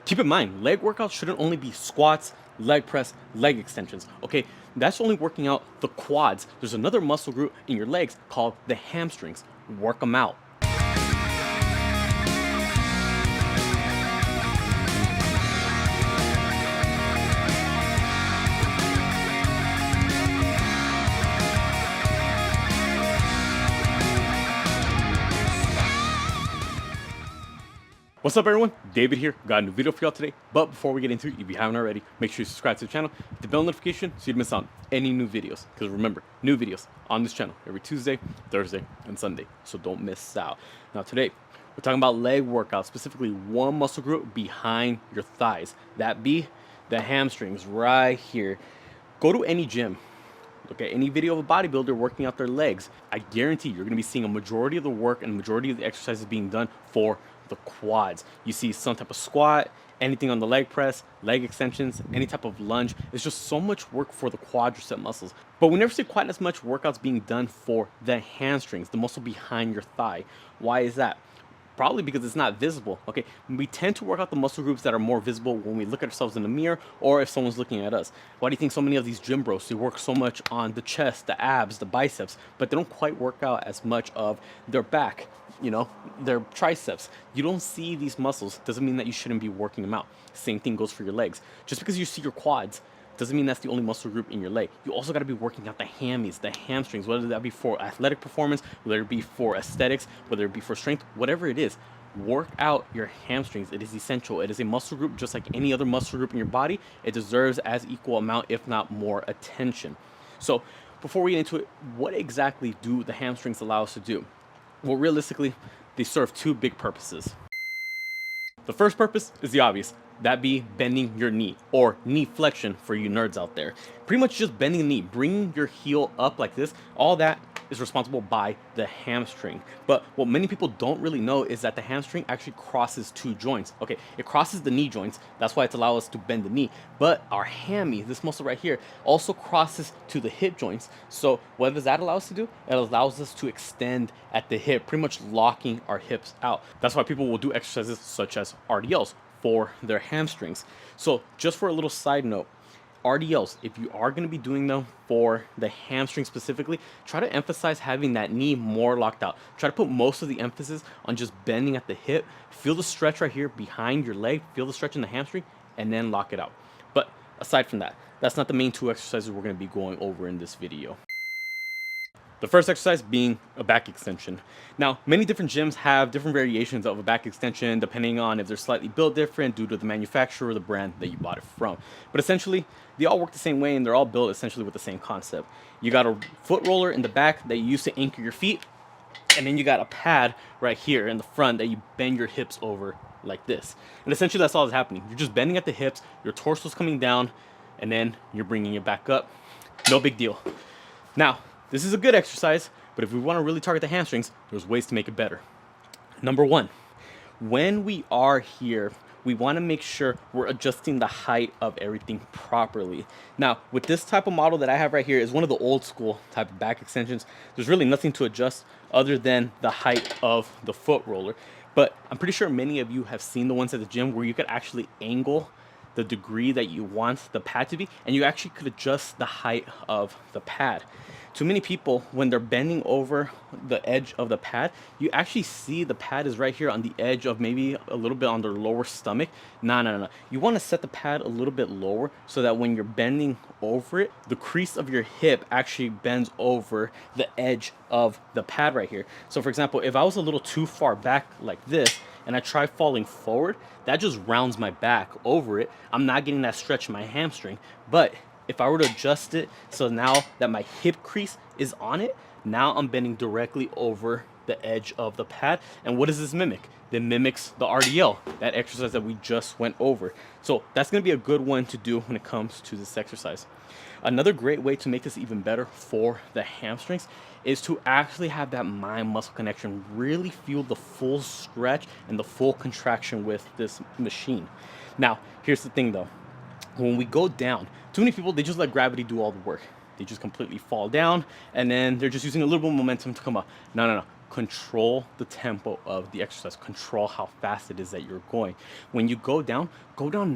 Keep in mind, leg workouts shouldn't only be squats, leg press, leg extensions. Okay, that's only working out the quads. There's another muscle group in your legs called the hamstrings. Work them out. What's up everyone, David here, got a new video for y'all today, but before we get into it, if you haven't already, make sure you subscribe to the channel, hit the bell notification so you don't miss out on any new videos, because remember, new videos on this channel every Tuesday, Thursday, and Sunday, so don't miss out. Now today, we're talking about leg workouts, specifically one muscle group behind your thighs, that be the hamstrings right here. Go to any gym, look at any video of a bodybuilder working out their legs. I guarantee you're going to be seeing a majority of the work and a majority of the exercises being done for the quads. You see some type of squat, anything on the leg press, leg extensions, any type of lunge. It's just so much work for the quadricep muscles. But we never see quite as much workouts being done for the hamstrings, the muscle behind your thigh. Why is that? Probably because it's not visible. Okay, we tend to work out the muscle groups that are more visible when we look at ourselves in the mirror or if someone's looking at us. Why do you think so many of these gym bros, they work so much on the chest, the abs, the biceps, but they don't quite work out as much of their back, you know, their triceps? You don't see these muscles doesn't mean that you shouldn't be working them out. Same thing goes for your legs. Just because you see your quads doesn't mean that's the only muscle group in your leg. You also got to be working out the hammies, the hamstrings, whether that be for athletic performance, whether it be for aesthetics, whether it be for strength, whatever it is. Work out your hamstrings. It is essential. It is a muscle group just like any other muscle group in your body. It deserves as equal amount, if not more, attention. So before we get into it, what exactly do the hamstrings allow us to do? Well, realistically, they serve two big purposes. The first purpose is the obvious, that be bending your knee, or knee flexion for you nerds out there. Pretty much just bending the knee, bringing your heel up like this, all that is responsible by the hamstring. But what many people don't really know is that the hamstring actually crosses two joints. Okay, it crosses the knee joints, that's why it's allowed us to bend the knee, but our hammy, this muscle right here, also crosses to the hip joints. So what does that allow us to do? It allows us to extend at the hip, pretty much locking our hips out. That's why people will do exercises such as RDLs for their hamstrings. So just for a little side note, RDLs, if you are going to be doing them for the hamstring specifically, try to emphasize having that knee more locked out. Try to put most of the emphasis on just bending at the hip. Feel the stretch right here behind your leg, feel the stretch in the hamstring, and then lock it out. But aside from that, that's not the main two exercises we're going to be going over in this video. The first exercise being a back extension. Now, many different gyms have different variations of a back extension depending on if they're slightly built different due to the manufacturer or the brand that you bought it from. But essentially, they all work the same way and they're all built essentially with the same concept. You got a foot roller in the back that you use to anchor your feet, and then you got a pad right here in the front that you bend your hips over like this. And essentially that's all that's happening. You're just bending at the hips, your torso's coming down, and then you're bringing it back up. No big deal. Now, this is a good exercise, but if we want to really target the hamstrings, there's ways to make it better. Number one, when we are here, we want to make sure we're adjusting the height of everything properly. Now, with this type of model that I have right here is one of the old school type of back extensions. There's really nothing to adjust other than the height of the foot roller. But I'm pretty sure many of you have seen the ones at the gym where you could actually angle the degree that you want the pad to be, and you actually could adjust the height of the pad. Too many people, when they're bending over the edge of the pad, you actually see the pad is right here on the edge of maybe a little bit on their lower stomach. No. You want to set the pad a little bit lower so that when you're bending over it, the crease of your hip actually bends over the edge of the pad right here. So for example, if I was a little too far back like this, and I try falling forward, that just rounds my back over it. I'm not getting that stretch in my hamstring. But if I were to adjust it so now that my hip crease is on it, now I'm bending directly over the edge of the pad. And what does this mimic? It mimics the RDL, that exercise that we just went over. So that's going to be a good one to do when it comes to this exercise. Another great way to make this even better for the hamstrings is to actually have that mind muscle connection, really feel the full stretch and the full contraction with this machine. Now, here's the thing though, when we go down, too many people, they just let gravity do all the work. They just completely fall down and then they're just using a little bit of momentum to come up. No. control the tempo of the exercise, control how fast it is that you're going. When you go down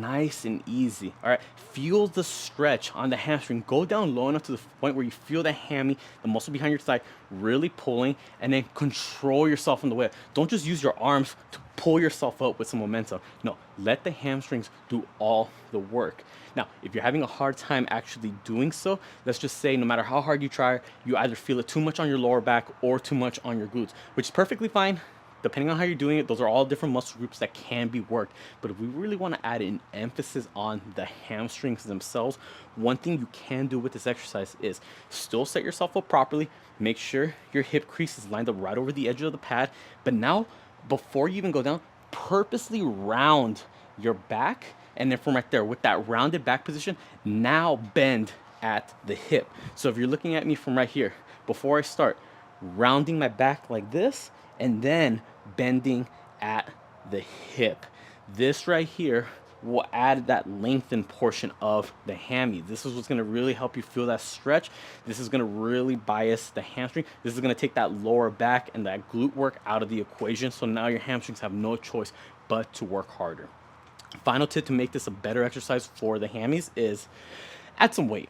nice and easy. All right, feel the stretch on the hamstring. Go down low enough to the point where you feel the hammy, the muscle behind your thigh, really pulling, and then control yourself on the way. Don't just use your arms to pull yourself up with some momentum. No, let the hamstrings do all the work. Now, if you're having a hard time actually doing so, let's just say no matter how hard you try, you either feel it too much on your lower back or too much on your glutes, which is perfectly fine. Depending on how you're doing it, those are all different muscle groups that can be worked. But if we really want to add an emphasis on the hamstrings themselves, one thing you can do with this exercise is still set yourself up properly. Make sure your hip crease is lined up right over the edge of the pad. But now, before you even go down, purposely round your back. And then from right there, with that rounded back position, now bend at the hip. So if you're looking at me from right here, before I start, rounding my back like this, and then bending at the hip. This right here will add that lengthened portion of the hammy. This is what's going to really help you feel that stretch. This is going to really bias the hamstring. This is going to take that lower back and that glute work out of the equation. So now your hamstrings have no choice but to work harder. Final tip to make this a better exercise for the hammies is add some weight.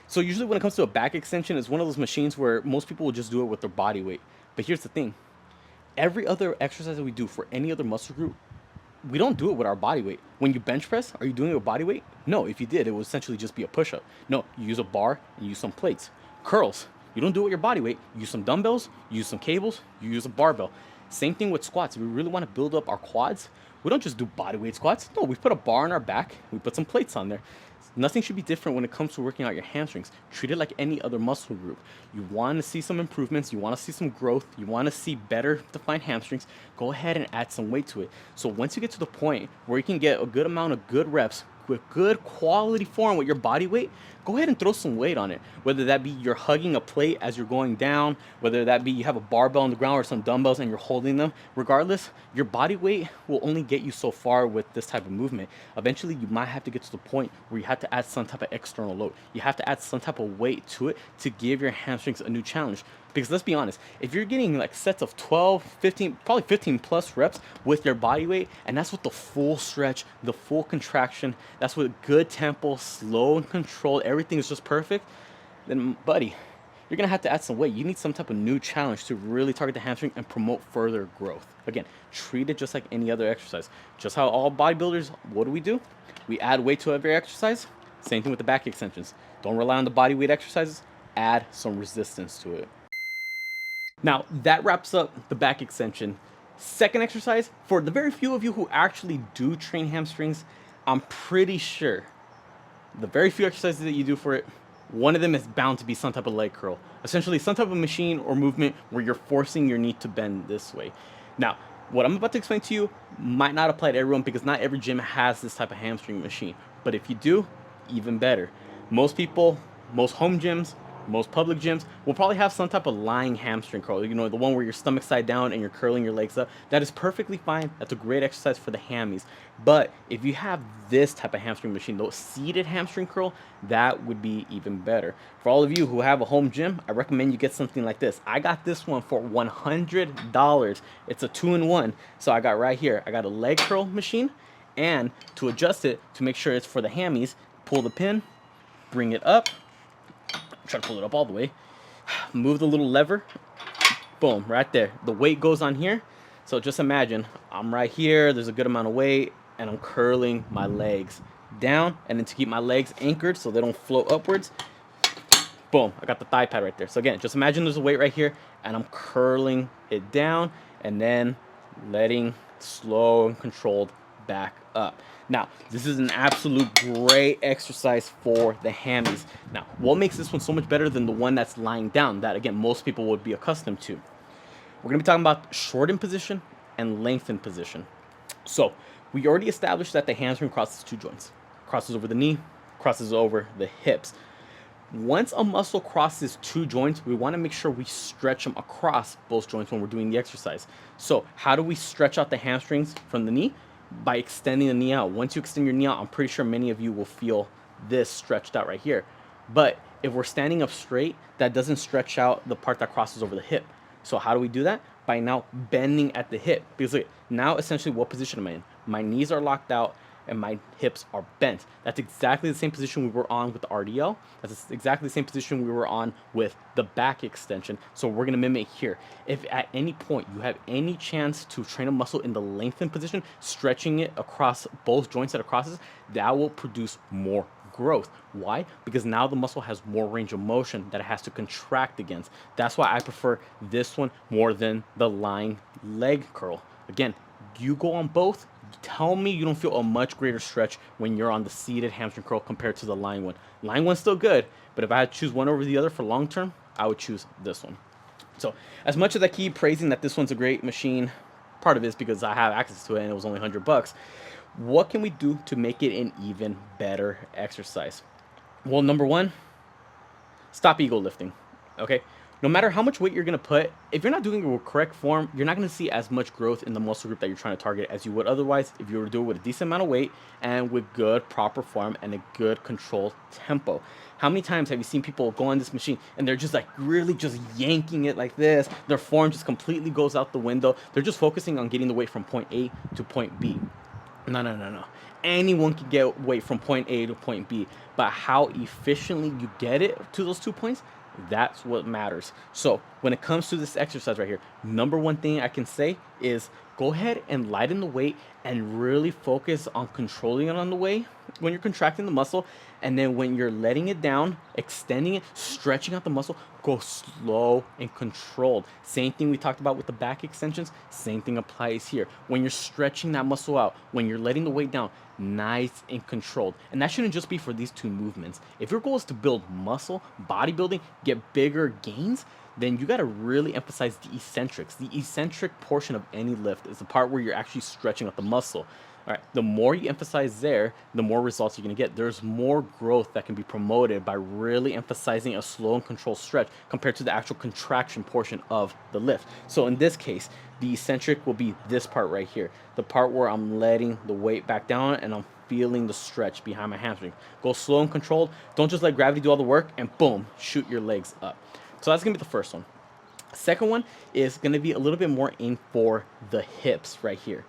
So usually when it comes to a back extension, it's one of those machines where most people will just do it with their body weight. But here's the thing. Every other exercise that we do for any other muscle group, we don't do it with our body weight. When you bench press, are you doing it with body weight? No, if you did, it would essentially just be a push-up. No, you use a bar and you use some plates. Curls, you don't do it with your body weight. You use some dumbbells, you use some cables, you use a barbell. Same thing with squats. If we really want to build up our quads, we don't just do body weight squats. No, we put a bar on our back, we put some plates on there. Nothing should be different when it comes to working out your hamstrings. Treat it like any other muscle group. You want to see some improvements, you want to see some growth, you want to see better defined hamstrings, go ahead and add some weight to it. So once you get to the point where you can get a good amount of good reps with good quality form with your body weight, go ahead and throw some weight on it. Whether that be you're hugging a plate as you're going down, whether that be you have a barbell on the ground or some dumbbells and you're holding them, regardless, your body weight will only get you so far with this type of movement. Eventually, you might have to get to the point where you have to add some type of external load. You have to add some type of weight to it to give your hamstrings a new challenge. Because let's be honest, if you're getting like sets of 12, 15, probably 15 plus reps with your body weight, and that's with the full stretch, the full contraction, that's with good tempo, slow and controlled, everything is just perfect, then buddy, you're gonna have to add some weight. You need some type of new challenge to really target the hamstring and promote further growth. Again, treat it just like any other exercise. Just how all bodybuilders, what do? We add weight to every exercise. Same thing with the back extensions. Don't rely on the body weight exercises, add some resistance to it. Now, that wraps up the back extension. Second exercise, for the very few of you who actually do train hamstrings, I'm pretty sure the very few exercises that you do for it, one of them is bound to be some type of leg curl. Essentially, some type of machine or movement where you're forcing your knee to bend this way. Now, what I'm about to explain to you might not apply to everyone because not every gym has this type of hamstring machine. But if you do, even better. Most people, most home gyms, most public gyms will probably have some type of lying hamstring curl. You know, the one where your stomach's side down and you're curling your legs up. That is perfectly fine. That's a great exercise for the hammies. But if you have this type of hamstring machine, the seated hamstring curl, that would be even better. For all of you who have a home gym, I recommend you get something like this. I got this one for $100. It's a 2-in-1. So I got right here, I got a leg curl machine, and to adjust it, to make sure it's for the hammies, pull the pin, bring it up, try to pull it up all the way, move the little lever, boom, right there. The weight goes on here. So just imagine I'm right here, there's a good amount of weight, and I'm curling my legs down, and then to keep my legs anchored so they don't float upwards, boom, I got the thigh pad right there. So again, just imagine there's a weight right here, and I'm curling it down, and then letting slow and controlled back up. Now, this is an absolute great exercise for the hammies. Now, what makes this one so much better than the one that's lying down that, again, most people would be accustomed to? We're going to be talking about shortened position and lengthened position. So, we already established that the hamstring crosses two joints. Crosses over the knee, crosses over the hips. Once a muscle crosses two joints, we want to make sure we stretch them across both joints when we're doing the exercise. So, how do we stretch out the hamstrings from the knee? By extending the knee out. Once you extend your knee out, I'm pretty sure many of you will feel this stretched out right here. But if we're standing up straight, that doesn't stretch out the part that crosses over the hip. So how do we do that? by now bending at the hip. Because look, now essentially what position am I in? My knees are locked out and my hips are bent. That's exactly the same position we were on with the RDL. That's exactly the same position we were on with the back extension. So we're gonna mimic here. If at any point you have any chance to train a muscle in the lengthened position, stretching it across both joints that it crosses, that will produce more growth. Why? Because now the muscle has more range of motion that it has to contract against. That's why I prefer this one more than the lying leg curl. Again, you go on both. Tell me you don't feel a much greater stretch when you're on the seated hamstring curl compared to the lying one. Lying one's still good, but if I had to choose one over the other for long term, I would choose this one. So as much as I keep praising that this one's a great machine, part of it is because I have access to it and it was only $100. What can we do to make it an even better exercise? Well, number one, stop ego lifting. Okay, no matter how much weight you're gonna put, if you're not doing it with correct form, you're not gonna see as much growth in the muscle group that you're trying to target as you would otherwise if you were to do it with a decent amount of weight and with good proper form and a good controlled tempo. How many times have you seen people go on this machine and they're just like really just yanking it like this? Their form just completely goes out the window. They're just focusing on getting the weight from point A to point B. No. Anyone can get weight from point A to point B, but how efficiently you get it to those 2 points, that's what matters. So when it comes to this exercise right here, number one thing I can say is go ahead and lighten the weight and really focus on controlling it on the way when you're contracting the muscle. And then when you're letting it down, extending it, stretching out the muscle, go slow and controlled. Same thing we talked about with the back extensions, same thing applies here. When you're stretching that muscle out, when you're letting the weight down, nice and controlled. And that shouldn't just be for these two movements. If your goal is to build muscle, bodybuilding, get bigger gains, then you got to really emphasize the eccentrics. The eccentric portion of any lift is the part where you're actually stretching out the muscle. All right, the more you emphasize there, the more results you're going to get. There's more growth that can be promoted by really emphasizing a slow and controlled stretch compared to the actual contraction portion of the lift. So in this case, the eccentric will be this part right here, the part where I'm letting the weight back down and I'm feeling the stretch behind my hamstring. Go slow and controlled. Don't just let gravity do all the work and boom, shoot your legs up. So that's going to be the first one. Second one is going to be a little bit more aimed for the hips right here.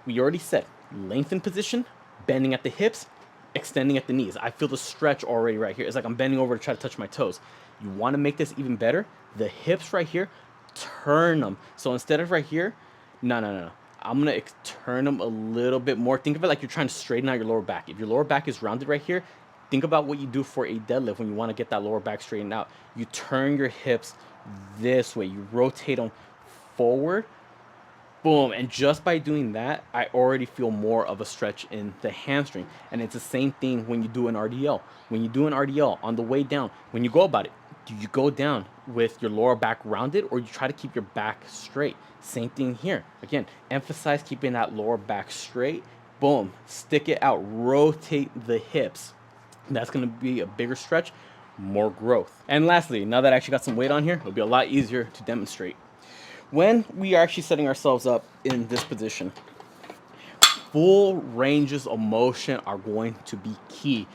We already said lengthen position, bending at the hips, extending at the knees. I feel the stretch already right here. It's like I'm bending over to try to touch my toes. You want to make this even better? The hips right here, turn them. So instead of right here, no. I'm going to turn them a little bit more. Think of it like you're trying to straighten out your lower back. If your lower back is rounded right here, think about what you do for a deadlift when you want to get that lower back straightened out. You turn your hips this way. You rotate them forward. Boom. And just by doing that, I already feel more of a stretch in the hamstring. And it's the same thing when you do an RDL. When you do an RDL on the way down, when you go about it, do you go down with your lower back rounded or you try to keep your back straight? Same thing here. Again, emphasize keeping that lower back straight. Boom. Stick it out. Rotate the hips. That's going to be a bigger stretch, more growth. And lastly, now that I actually got some weight on here, it'll be a lot easier to demonstrate. When we are actually setting ourselves up in this position, full ranges of motion are going to be key.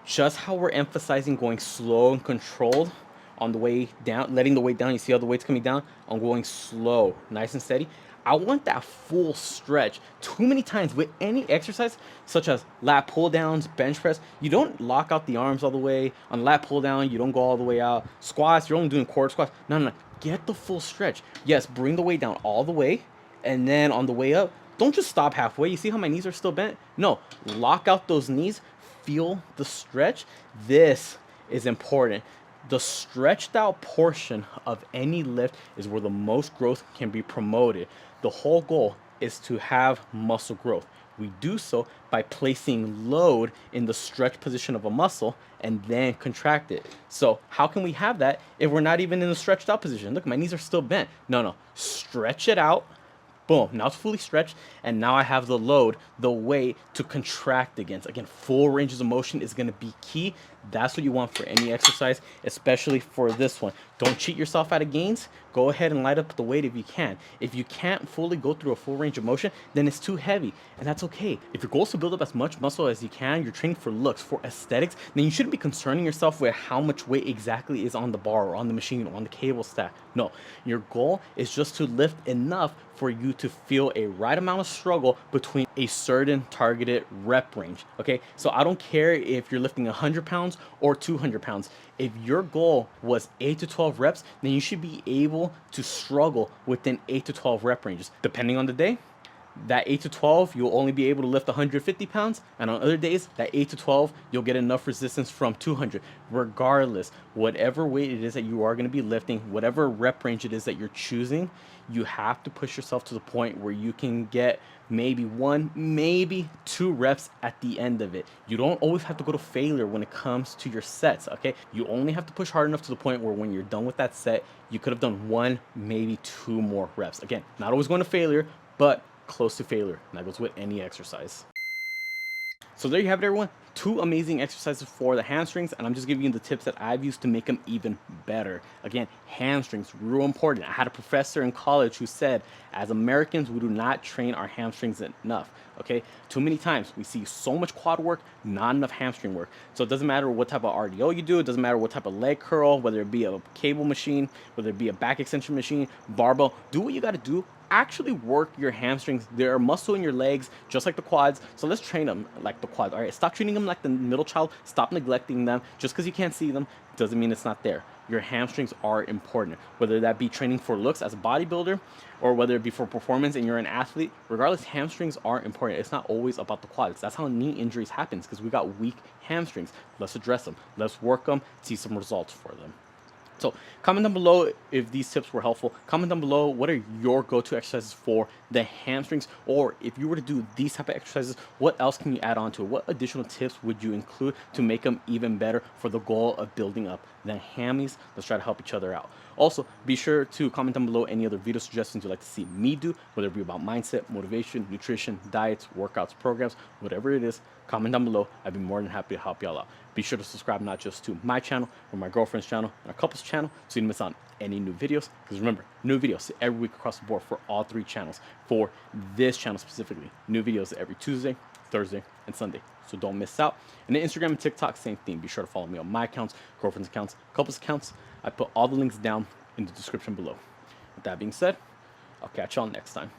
Just how we're emphasizing going slow and controlled on the way down, letting the weight down. You see how the weight's coming down? I'm going slow, nice and steady. I want that full stretch. Too many times with any exercise, such as lat pull downs, bench press, you don't lock out the arms all the way. On lat pull down, you don't go all the way out. Squats, you're only doing quarter squats. No. Get the full stretch. Yes, bring the weight down all the way. And then on the way up, don't just stop halfway. You see how my knees are still bent? No, lock out those knees. Feel the stretch. This is important. The stretched out portion of any lift is where the most growth can be promoted. The whole goal is to have muscle growth. We do so by placing load in the stretch position of a muscle and then contract it. So how can we have that if we're not even in the stretched out position? Look, my knees are still bent. No. Stretch it out. Boom. Now it's fully stretched. And now I have the load, the weight to contract against. Again, full ranges of motion is going to be key. That's what you want for any exercise, especially for this one. Don't cheat yourself out of gains. Go ahead and light up the weight if you can. If you can't fully go through a full range of motion, then it's too heavy, and that's okay. If your goal is to build up as much muscle as you can, you're training for looks, for aesthetics, then you shouldn't be concerning yourself with how much weight exactly is on the bar or on the machine or on the cable stack. No, your goal is just to lift enough for you to feel a right amount of struggle between a certain targeted rep range. Okay, so I don't care if you're lifting 100 pounds or 200 pounds. If your goal was 8 to 12 reps, then you should be able to struggle within 8 to 12 rep ranges. Depending on the day, that 8 to 12, you'll only be able to lift 150 pounds. And on other days, that 8 to 12, you'll get enough resistance from 200. Regardless, whatever weight it is that you are going to be lifting, whatever rep range it is that you're choosing, you have to push yourself to the point where you can get maybe 1, maybe 2 reps at the end of it. You don't always have to go to failure when it comes to your sets, okay? You only have to push hard enough to the point where when you're done with that set, you could have done 1, maybe 2 more reps. Again, not always going to failure, but close to failure. And that goes with any exercise. So there you have it, everyone. 2 amazing exercises for the hamstrings, and I'm just giving you the tips that I've used to make them even better. Again, hamstrings, real important. I had a professor in college who said, as Americans, we do not train our hamstrings enough. Okay, too many times we see so much quad work, not enough hamstring work. So it doesn't matter what type of RDO you do, it doesn't matter what type of leg curl, whether it be a cable machine, whether it be a back extension machine, barbell, do what you got to do. Actually work your hamstrings. They're muscle in your legs, just like the quads. So let's train them like the quads. All right, stop treating them like the middle child. Stop neglecting them. Just because you can't see them doesn't mean it's not there. Your hamstrings are important, whether that be training for looks as a bodybuilder or whether it be for performance and you're an athlete. Regardless, hamstrings are important. It's not always about the quads. That's how knee injuries happens, because we got weak hamstrings. Let's address them. Let's work them, see some results for them. So comment down below if these tips were helpful. Comment down below what are your go-to exercises for the hamstrings, or if you were to do these type of exercises, what else can you add on to it? What additional tips would you include to make them even better for the goal of building up the hammies? Let's try to help each other out. Also, be sure to comment down below any other video suggestions you'd like to see me do, whether it be about mindset, motivation, nutrition, diets, workouts, programs, whatever it is. Comment down below. I'd be more than happy to help y'all out. Be sure to subscribe not just to my channel, but my girlfriend's channel and our couple's channel, so you don't miss out on any new videos. Because remember, new videos every week across the board for all 3 channels. For this channel specifically, new videos every Tuesday, Thursday, and Sunday. So don't miss out. And then Instagram and TikTok, same thing. Be sure to follow me on my accounts, girlfriend's accounts, couple's accounts. I put all the links down in the description below. With that being said, I'll catch y'all next time.